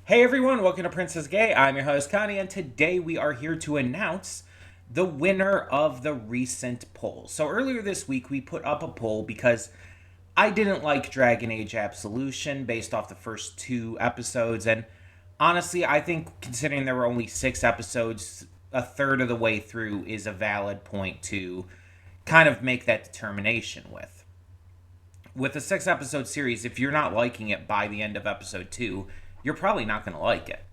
Hey everyone, welcome to Princess Gay. I'm your host Connie, and today we are here to announce the winner of the recent poll. So earlier this week we put up a poll because I didn't like Dragon Age Absolution based off the first two episodes, and honestly, I think considering there were only 6 episodes, a third of the way through is a valid point to kind of make that determination with. With a 6 episode series, if you're not liking it by the end of episode 2, you're probably not going to like it.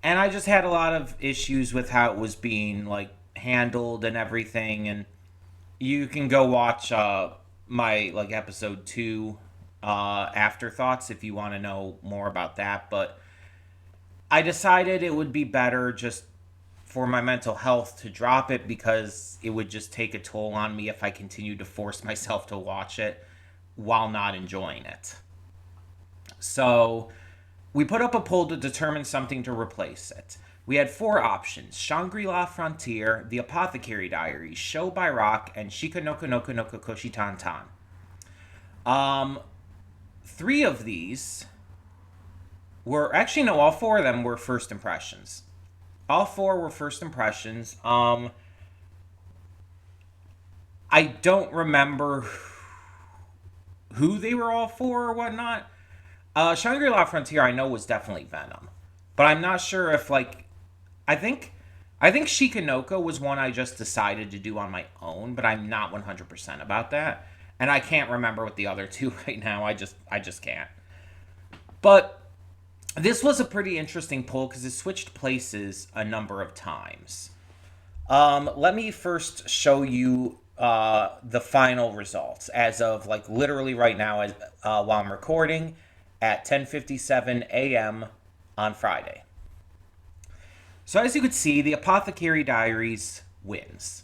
And I just had a lot of issues with how it was being handled and everything. And you can go watch my episode 2 afterthoughts if you want to know more about that. But I decided it would be better just for my mental health to drop it, because it would just take a toll on me if I continued to force myself to watch it while not enjoying it. So we put up a poll to determine something to replace it. We had 4 options: Shangri-La Frontier, The Apothecary Diaries, Show by Rock, and Shika no Noko Noko Koshi Tan Tan. 3 of these were, actually no, all 4 of them were first impressions. All 4 were first impressions. I don't remember who they were all for or whatnot. Shangri-La Frontier I know was definitely Venom, but I'm not sure if I think Shikanoko was one I just decided to do on my own, but I'm not 100% about that, and I can't remember what the other 2 right now. I just can't. But this was a pretty interesting poll because it switched places a number of times. Let me first show you the final results as of literally right now, while I'm recording at 10:57 a.m. on Friday. So as you can see, The Apothecary Diaries wins.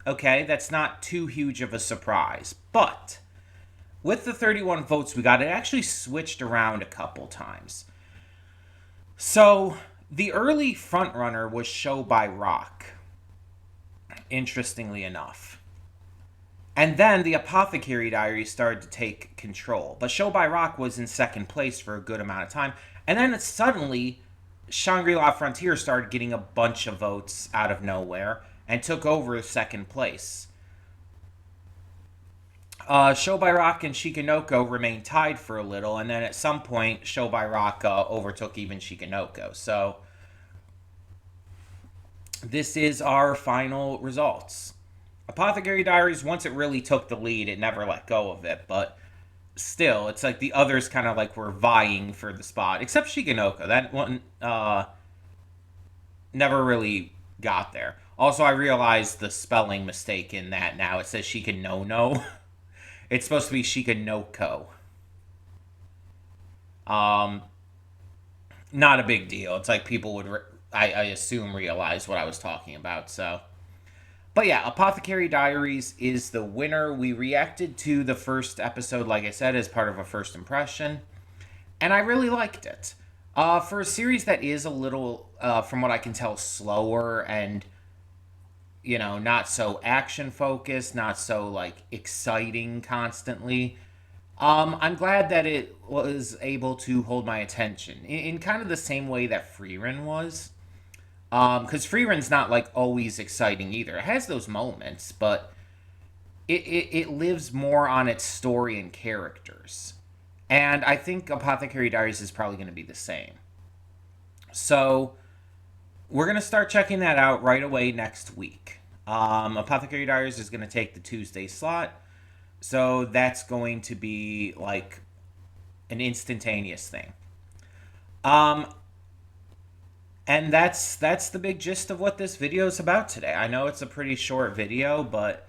Okay, that's not too huge of a surprise, but with the 31 votes we got, it actually switched around a couple times. So the early frontrunner was Show by Rock, interestingly enough. And then The Apothecary Diaries started to take control. But Show by Rock was in second place for a good amount of time. And then suddenly, Shangri-La Frontier started getting a bunch of votes out of nowhere and took over second place. Show by Rock and Shikanoko remained tied for a little. And then at some point, Show by Rock overtook even Shikanoko. So this is our final results. Apothecary Diaries, once it really took the lead, it never let go of it. But still, it's like the others kind of were vying for the spot. Except Shikanoko. That one never really got there. Also, I realized the spelling mistake in that now. It says Shikanono. It's supposed to be Shikanoko. Not a big deal. It's people would, I assume, realize what I was talking about, so... But yeah, Apothecary Diaries is the winner. We reacted to the first episode, like I said, as part of a first impression. And I really liked it. For a series that is a little, from what I can tell, slower and, not so action-focused, not so, exciting constantly, I'm glad that it was able to hold my attention. In kind of the same way that Freerun was. Because Freerun's not always exciting either. It has those moments, but it lives more on its story and characters. And I think Apothecary Diaries is probably going to be the same. So we're going to start checking that out right away next week. Apothecary Diaries is going to take the Tuesday slot. So that's going to be an instantaneous thing. And that's the big gist of what this video is about today. I know it's a pretty short video, but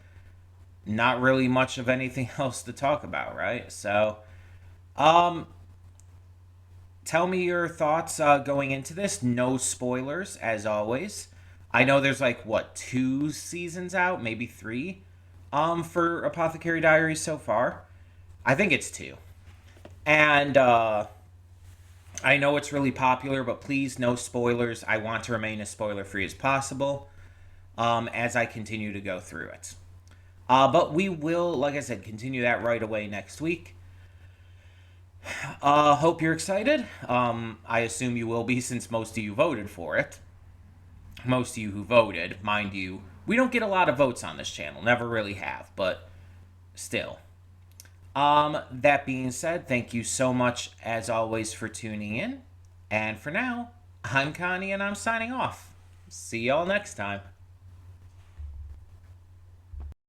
not really much of anything else to talk about, right? So, tell me your thoughts going into this. No spoilers, as always. I know there's 2 seasons out, maybe 3, for Apothecary Diaries so far. I think it's 2. And, I know it's really popular, but please, no spoilers. I want to remain as spoiler-free as possible as I continue to go through it. But we will, like I said, continue that right away next week. Hope you're excited. I assume you will be since most of you voted for it. Most of you who voted, mind you, we don't get a lot of votes on this channel. Never really have, but still. That being said, thank you so much as always for tuning in. And for now, I'm Connie and I'm signing off. See y'all next time.